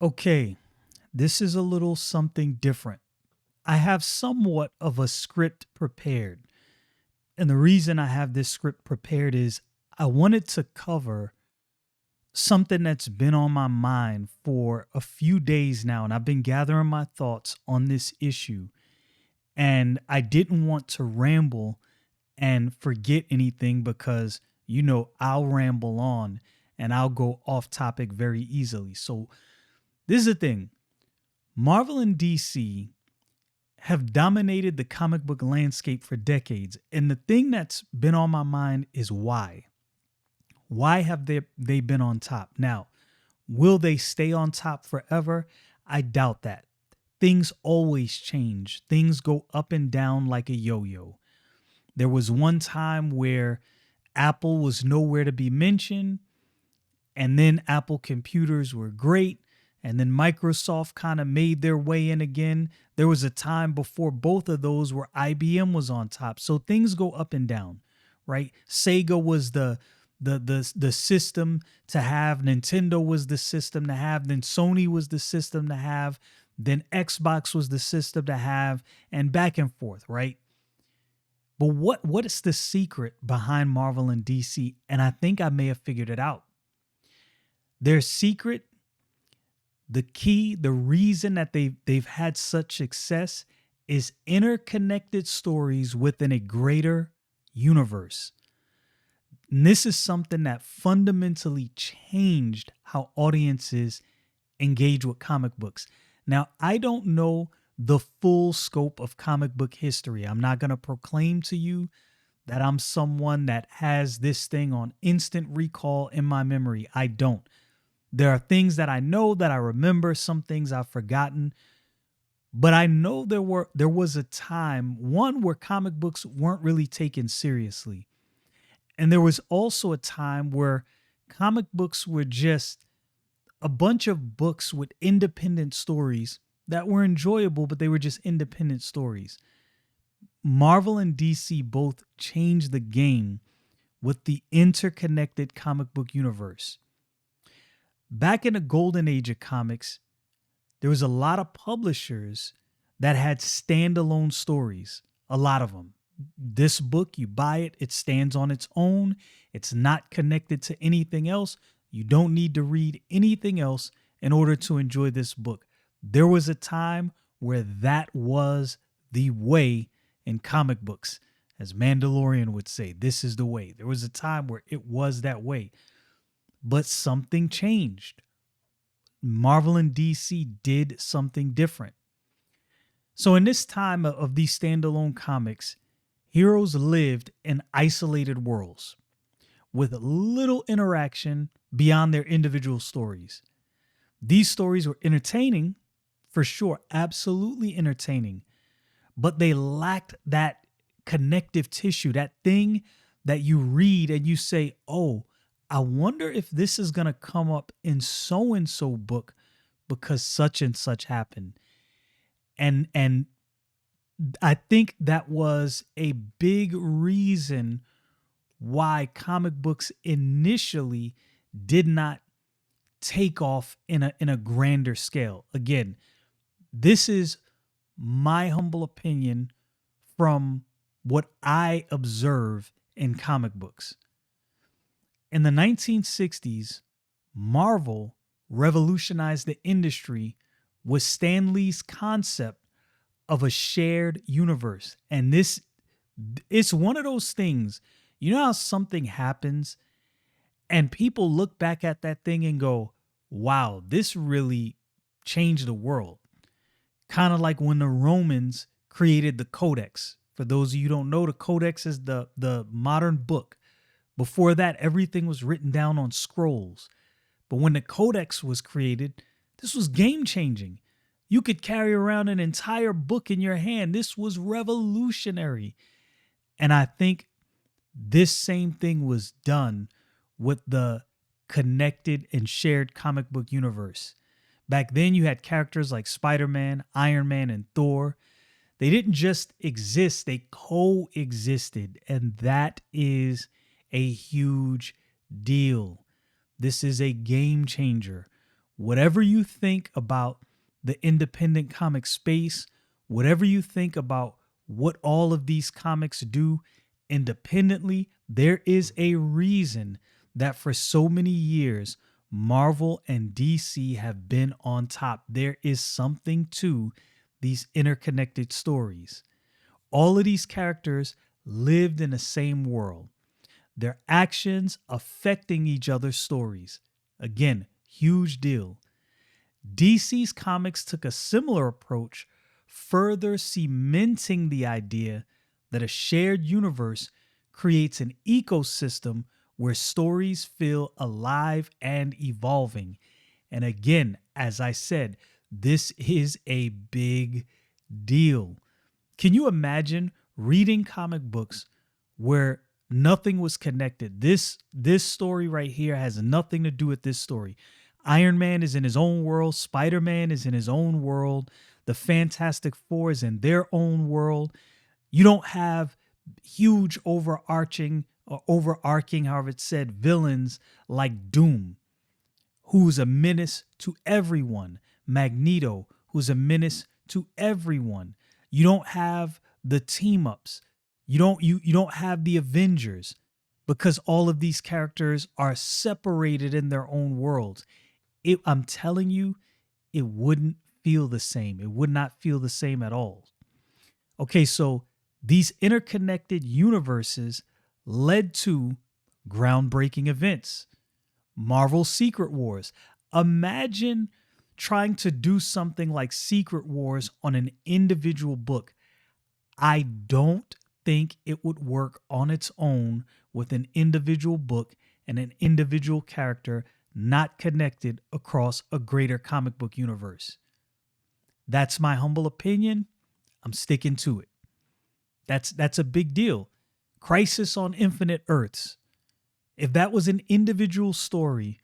Okay, this is a little something different. I have somewhat of a script prepared. And the reason I have this script prepared is I wanted to cover something that's been on my mind for a few days now. And I've been gathering my thoughts on this issue. And I didn't want to ramble and forget anything because, I'll ramble on and I'll go off topic very easily. So, this is the thing. Marvel and DC have dominated the comic book landscape for decades. And the thing that's been on my mind is why. Why have they been on top? Now, will they stay on top forever? I doubt that. Things always change. Things go up and down like a yo-yo. There was one time where Apple was nowhere to be mentioned, and then Apple computers were great, and then Microsoft kind of made their way in again. There was a time before both of those where IBM was on top. So things go up and down, right? Sega was the system to have, Nintendo was the system to have, then Sony was the system to have, then Xbox was the system to have, and back and forth, right? But what is the secret behind Marvel and DC? And I think I may have figured it out. Their secret, the key, the reason that they've had such success is interconnected stories within a greater universe. And this is something that fundamentally changed how audiences engage with comic books. Now, I don't know the full scope of comic book history. I'm not going to proclaim to you that I'm someone that has this thing on instant recall in my memory. I don't. There are things that I know that I remember, some things I've forgotten, but I know there was a time, one, where comic books weren't really taken seriously. And there was also a time where comic books were just a bunch of books with independent stories that were enjoyable, but they were just independent stories. Marvel and DC both changed the game with the interconnected comic book universe. Back in the golden age of comics, there was a lot of publishers that had standalone stories, a lot of them. This book, you buy it, it stands on its own. It's not connected to anything else. You don't need to read anything else in order to enjoy this book. There was a time where that was the way in comic books. As Mandalorian would say, this is the way. There was a time where it was that way. But something changed. Marvel and DC did something different. So in this time of these standalone comics, heroes lived in isolated worlds with little interaction beyond their individual stories. These stories were entertaining, for sure, absolutely entertaining, but they lacked that connective tissue, that thing that you read and you say, oh, I wonder if this is going to come up in so and so book because such and such happened. And I think that was a big reason why comic books initially did not take off in a grander scale. Again, this is my humble opinion from what I observe in comic books. In the 1960s, Marvel revolutionized the industry with Stan Lee's concept of a shared universe. And it's one of those things, you know how something happens and people look back at that thing and go, wow, this really changed the world. Kind of like when the Romans created the Codex. For those of you who don't know, the Codex is the modern book. Before that, everything was written down on scrolls. But when the Codex was created, this was game changing. You could carry around an entire book in your hand. This was revolutionary. And I think this same thing was done with the connected and shared comic book universe. Back then, you had characters like Spider-Man, Iron Man, and Thor. They didn't just exist, they coexisted. And that is a huge deal. This is a game changer. Whatever you think about the independent comic space, whatever you think about what all of these comics do independently, there is a reason that for so many years, Marvel and DC have been on top. There is something to these interconnected stories. All of these characters lived in the same world, their actions affecting each other's stories. Again, huge deal. DC's comics took a similar approach, further cementing the idea that a shared universe creates an ecosystem where stories feel alive and evolving. And again, as I said, this is a big deal. Can you imagine reading comic books where nothing was connected? This story right here has nothing to do with this story. Iron Man is in his own world, Spider-Man is in his own world, the Fantastic Four is in their own world. You don't have huge overarching, however it's said, villains like Doom, who's a menace to everyone. Magneto, who's a menace to everyone. You don't have the team ups. You don't have the Avengers, because all of these characters are separated in their own worlds. I'm telling you, it wouldn't feel the same. It would not feel the same at all. Okay, so these interconnected universes led to groundbreaking events. Marvel Secret Wars. Imagine trying to do something like Secret Wars on an individual book. I don't think it would work on its own with an individual book and an individual character not connected across a greater comic book universe. That's my humble opinion. I'm sticking to it. That's a big deal. Crisis on Infinite Earths. If that was an individual story,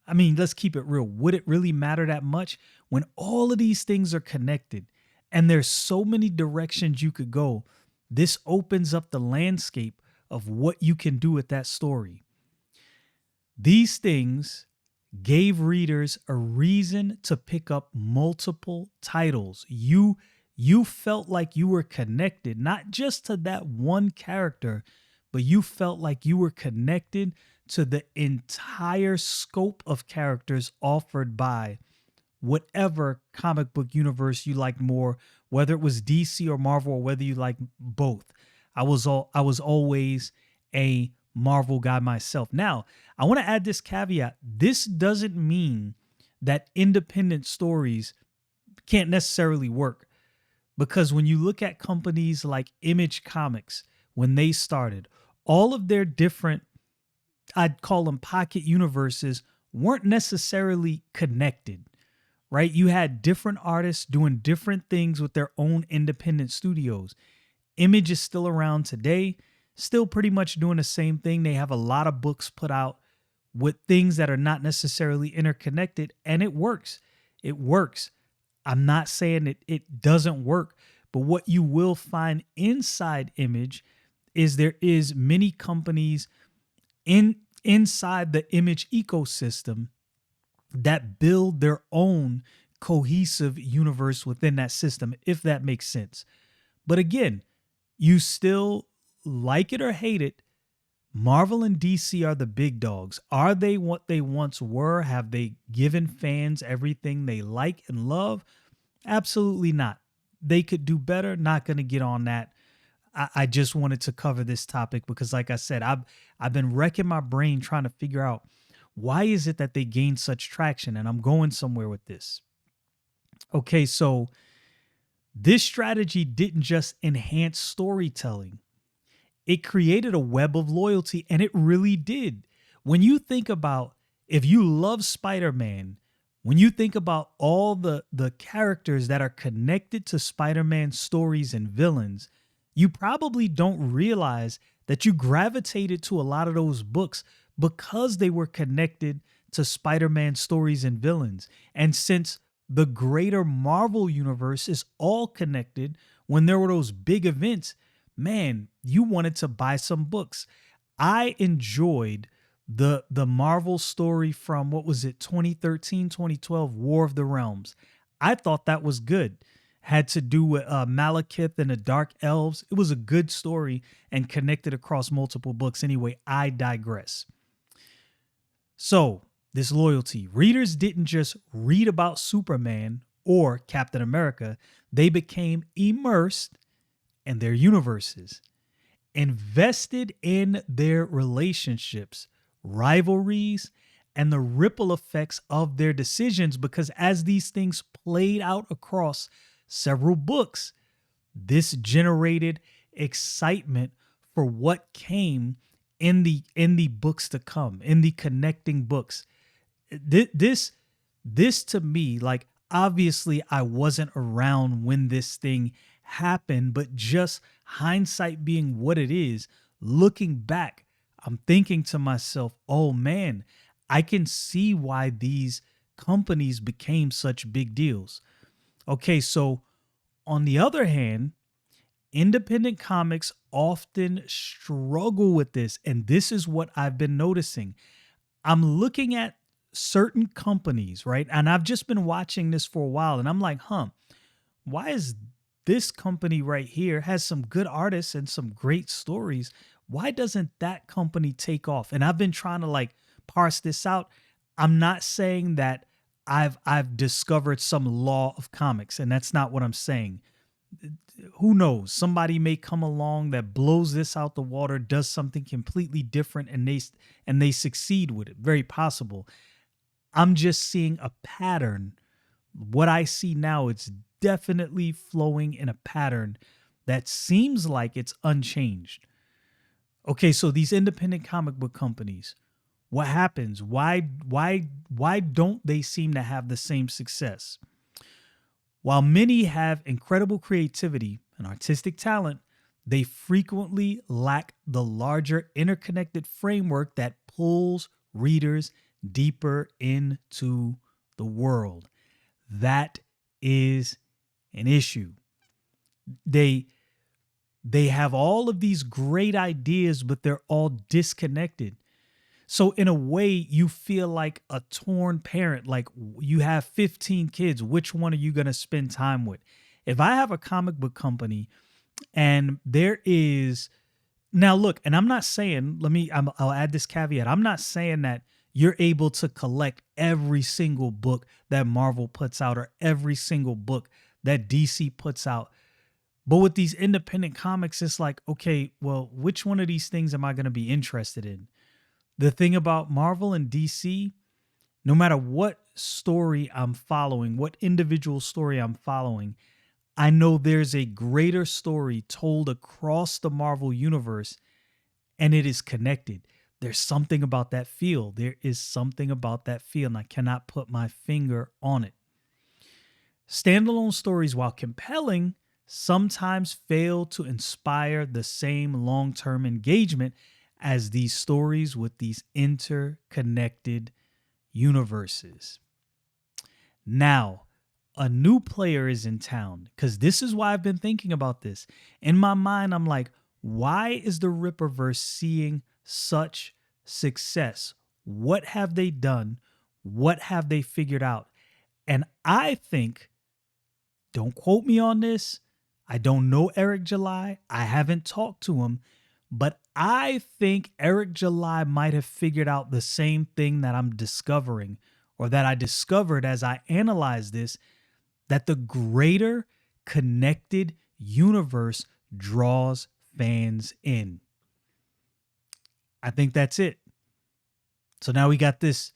I mean, let's keep it real. Would it really matter that much when all of these things are connected and there's so many directions you could go? This opens up the landscape of what you can do with that story. These things gave readers a reason to pick up multiple titles. You felt like you were connected, not just to that one character, but you felt like you were connected to the entire scope of characters offered by whatever comic book universe you liked more, whether it was DC or Marvel, or whether you like both. I was always a Marvel guy myself. Now, I want to add this caveat. This doesn't mean that independent stories can't necessarily work, because when you look at companies like Image Comics, when they started, all of their different, I'd call them pocket universes, weren't necessarily connected, right? You had different artists doing different things with their own independent studios. Image is still around today, still pretty much doing the same thing. They have a lot of books put out with things that are not necessarily interconnected, and it works. It works. I'm not saying it doesn't work, but what you will find inside Image is there is many companies inside the Image ecosystem that build their own cohesive universe within that system, if that makes sense. But again, you still like it or hate it, Marvel and DC are the big dogs. Are they what they once were? Have they given fans everything they like and love? Absolutely not. They could do better. Not going to get on that. I just wanted to cover this topic because, like I said, I've been wrecking my brain trying to figure out why is it that they gained such traction, and I'm going somewhere with this. Okay, so this strategy didn't just enhance storytelling. It created a web of loyalty, and it really did. When you think about, if you love Spider-Man, when you think about all the characters that are connected to Spider-Man stories and villains, you probably don't realize that you gravitated to a lot of those books because they were connected to Spider-Man stories and villains. And since the greater Marvel universe is all connected, when there were those big events, man, you wanted to buy some books. I enjoyed The Marvel story from, what was it, 2013, 2012, War of the Realms. I thought that was good. Had to do with Malekith and the Dark Elves. It was a good story and connected across multiple books. Anyway, I digress. So, this loyalty. Readers didn't just read about Superman or Captain America, they became immersed in their universes, invested in their relationships, rivalries, and the ripple effects of their decisions, because as these things played out across several books, this generated excitement for what came in the books to come, in the connecting books. This to me, like, obviously I wasn't around when this thing happened, but just hindsight being what it is, looking back, I'm thinking to myself, oh man, I can see why these companies became such big deals. Okay, so on the other hand, independent comics often struggle with this, and this is what I've been noticing. I'm looking at certain companies, right? And I've just been watching this for a while, and I'm like, why is this company right here has some good artists and some great stories? Why doesn't that company take off? And I've been trying to like parse this out. I'm not saying that I've discovered some law of comics, and that's not what I'm saying. Who knows? Somebody may come along that blows this out the water, does something completely different, and they succeed with it. Very possible. I'm just seeing a pattern. What I see now, it's definitely flowing in a pattern that seems like it's unchanged. Okay, so these independent comic book companies, what happens? Why don't they seem to have the same success? While many have incredible creativity and artistic talent, they frequently lack the larger interconnected framework that pulls readers deeper into the world. That is an issue. They have all of these great ideas, but they're all disconnected. So in a way, you feel like a torn parent, like you have 15 kids. Which one are you going to spend time with? If I have a comic book company and there is, now look, and I'm not saying, I'll add this caveat. I'm not saying that you're able to collect every single book that Marvel puts out or every single book that DC puts out. But with these independent comics, it's like, okay, well, which one of these things am I going to be interested in? The thing about Marvel and DC, no matter what story I'm following, what individual story I'm following, I know there's a greater story told across the Marvel universe, and it is connected. There's something about that feel. There is something about that feel, and I cannot put my finger on it. Standalone stories, while compelling, sometimes fail to inspire the same long-term engagement as these stories with these interconnected universes. Now, a new player is in town, because this is why I've been thinking about this. In my mind, I'm like, why is the Ripperverse seeing such success? What have they done? What have they figured out? And I think, don't quote me on this, I don't know Eric July. I haven't talked to him. But I think Eric July might have figured out the same thing that I'm discovering, or that I discovered as I analyzed this, that the greater connected universe draws fans in. I think that's it. So now we got this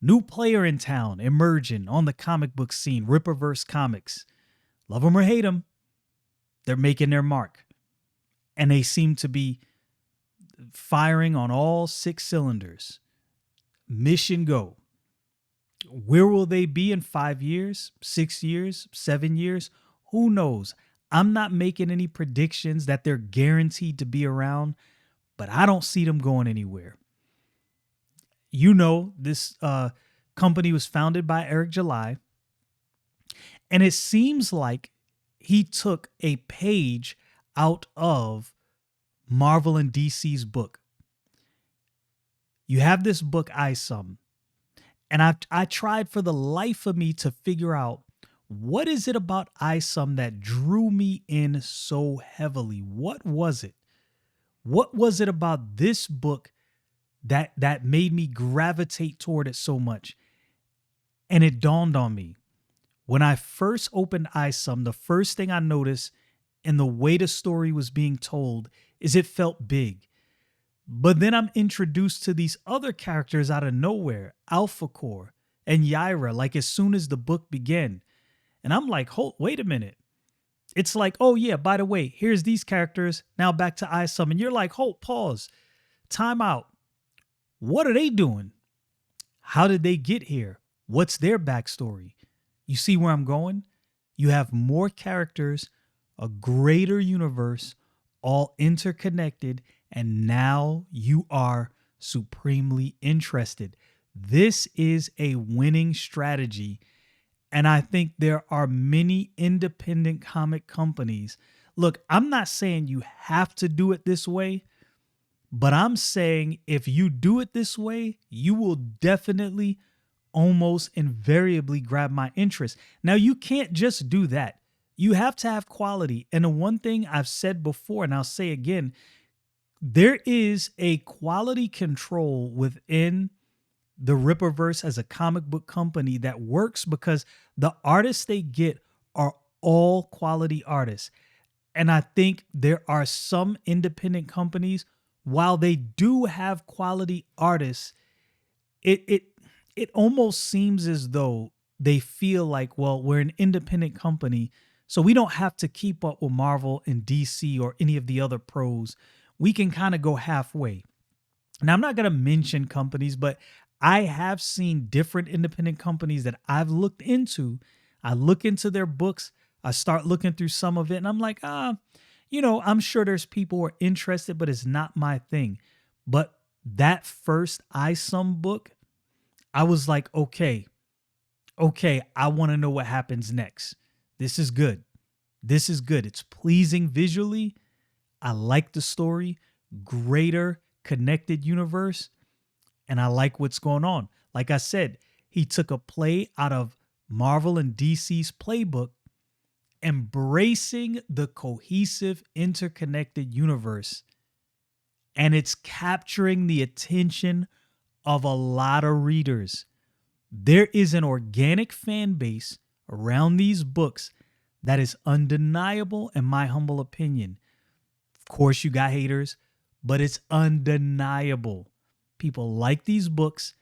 new player in town emerging on the comic book scene, Rippaverse Comics. Love them or hate them, they're making their mark. And they seem to be firing on all 6 cylinders. Mission go. Where will they be in 5 years, 6 years, 7 years? Who knows? I'm not making any predictions that they're guaranteed to be around, but I don't see them going anywhere. You know, this company was founded by Eric July, and it seems like he took a page out of Marvel and DC's book. You have this book, Isom, and I tried for the life of me to figure out what is it about Isom that drew me in so heavily? What was it? What was it about this book that made me gravitate toward it so much? And it dawned on me. When I first opened Isom, the first thing I noticed in the way the story was being told is it felt big. But then I'm introduced to these other characters out of nowhere, Alpha Core and Yaira, like as soon as the book began. And I'm like, hold, wait a minute. It's like, oh yeah, by the way, here's these characters. Now back to Isom. And you're like, hold, pause, time out. What are they doing? How did they get here? What's their backstory? You see where I'm going? You have more characters, a greater universe, all interconnected, and now you are supremely interested. This is a winning strategy. And I think there are many independent comic companies. Look, I'm not saying you have to do it this way, but I'm saying if you do it this way, you will definitely almost invariably grab my interest. Now, you can't just do that. You have to have quality. And the one thing I've said before, and I'll say again, there is a quality control within the Ripperverse as a comic book company that works because the artists they get are all quality artists. And I think there are some independent companies, while they do have quality artists, it almost seems as though they feel like, well, we're an independent company, so we don't have to keep up with Marvel and DC or any of the other pros. We can kind of go halfway. Now, I'm not going to mention companies, but I have seen different independent companies that I've looked into. I look into their books. I start looking through some of it, and I'm like, I'm sure there's people who are interested, but it's not my thing. But that first Isom book, I was like, okay, I want to know what happens next. This is good. This is good. It's pleasing visually. I like the story. Greater connected universe. And I like what's going on. Like I said, he took a play out of Marvel and DC's playbook, embracing the cohesive, interconnected universe. And it's capturing the attention of a lot of readers. There is an organic fan base around these books that is undeniable, in my humble opinion. Of course, you got haters, but it's undeniable. People like these books,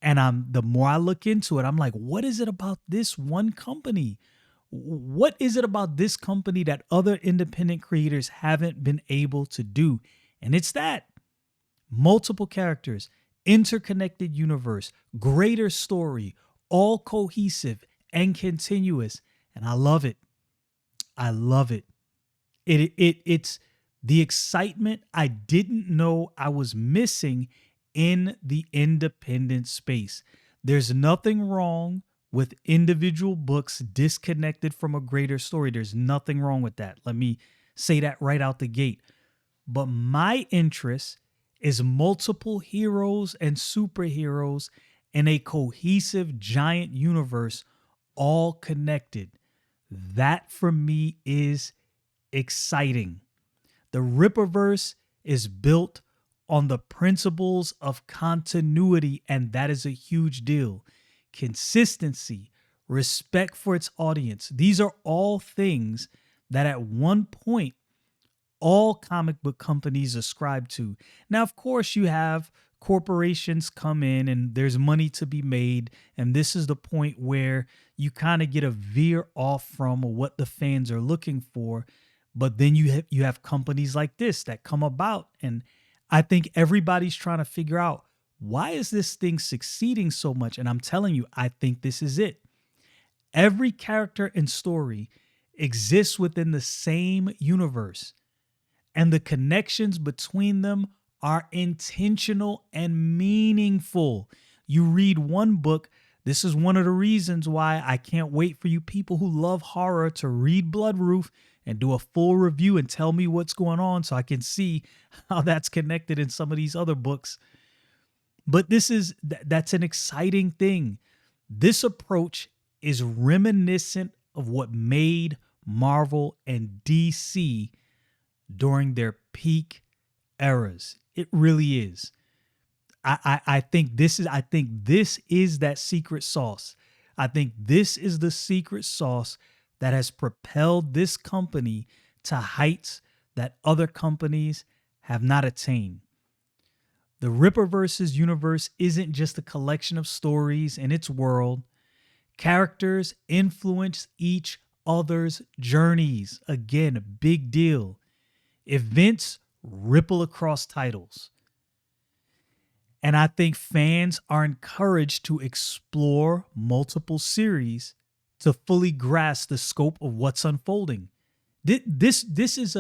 and the more I look into it, I'm like, what is it about this one company? What is it about this company that other independent creators haven't been able to do? And it's that. Multiple characters, interconnected universe, greater story, all cohesive and continuous. And I love it. I love it. It's the excitement I didn't know I was missing in the independent space. There's nothing wrong with individual books disconnected from a greater story. There's nothing wrong with that. Let me say that right out the gate. But my interest is multiple heroes and superheroes in a cohesive giant universe, all connected. That for me is exciting. The Ripperverse is built on the principles of continuity, and that is a huge deal. Consistency, respect for its audience. These are all things that at one point all comic book companies ascribe to. Now, of course, you have corporations come in and there's money to be made, and this is the point where you kind of get a veer off from what the fans are looking for. But then you have companies like this that come about, and I think everybody's trying to figure out, why is this thing succeeding so much? And I'm telling you, I think this is it. Every character and story exists within the same universe, and the connections between them are intentional and meaningful. You read one book. This is one of the reasons why I can't wait for you people who love horror to read Bloodroof and do a full review and tell me what's going on so I can see how that's connected in some of these other books. But that's an exciting thing. This approach is reminiscent of what made Marvel and DC during their peak eras. It really is. I think this is that secret sauce. I think this is the secret sauce that has propelled this company to heights that other companies have not attained. The Ripperverse's universe isn't just a collection of stories in its world. Characters influence each other's journeys. Again, a big deal. Events ripple across titles. And I think fans are encouraged to explore multiple series to fully grasp the scope of what's unfolding. This is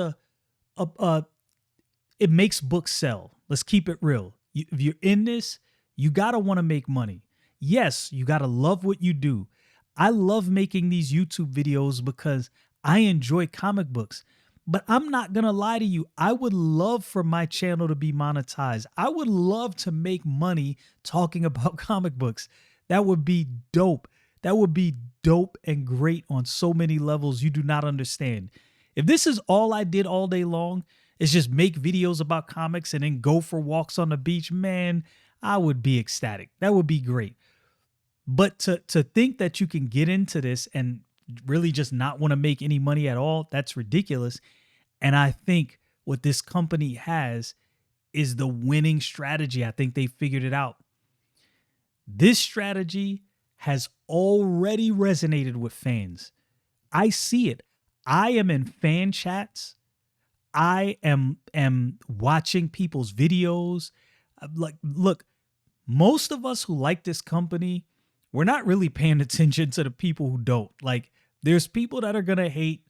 it makes books sell. Let's keep it real. If you're in this, you gotta want to make money. Yes, you gotta love what you do. I love making these YouTube videos because I enjoy comic books. But I'm not going to lie to you. I would love for my channel to be monetized. I would love to make money talking about comic books. That would be dope. That would be dope and great on so many levels you do not understand. If this is all I did all day long, is just make videos about comics and then go for walks on the beach, man, I would be ecstatic. That would be great. But to think that you can get into this and really just not want to make any money at all, that's ridiculous. And I think what this company has is the winning strategy. I think they figured it out. This strategy has already resonated with fans. I see it. I am in fan chats. I am watching people's videos. Like, look, most of us who like this company, we're not really paying attention to the people who don't. Like, there's people that are going to hate.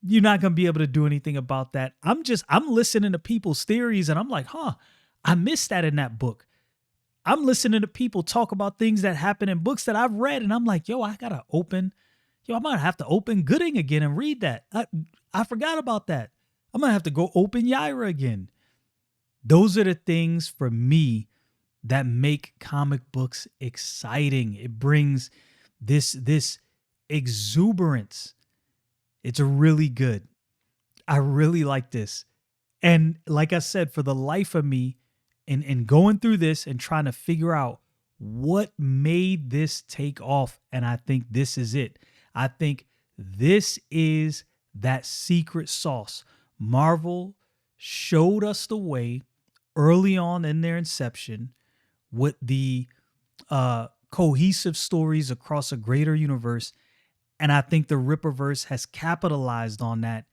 You're not going to be able to do anything about that. I'm listening to people's theories and I'm like, I missed that in that book. I'm listening to people talk about things that happen in books that I've read. And I'm like, I got to I might have to open Gooding again and read that. I forgot about that. I'm going to have to go open Yaira again. Those are the things for me that make comic books exciting. It brings this exuberance. It's really good. I really like this. And like I said, for the life of me, in going through this and trying to figure out what made this take off, and I think this is it. I think this is that secret sauce. Marvel showed us the way early on in their inception with the cohesive stories across a greater universe. And I think the Ripperverse has capitalized on that.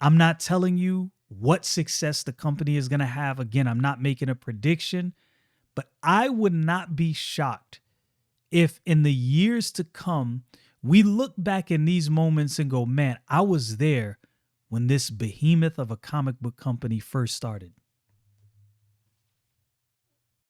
I'm not telling you what success the company is going to have. Again, I'm not making a prediction, but I would not be shocked if in the years to come, we look back in these moments and go, man, I was there when this behemoth of a comic book company first started.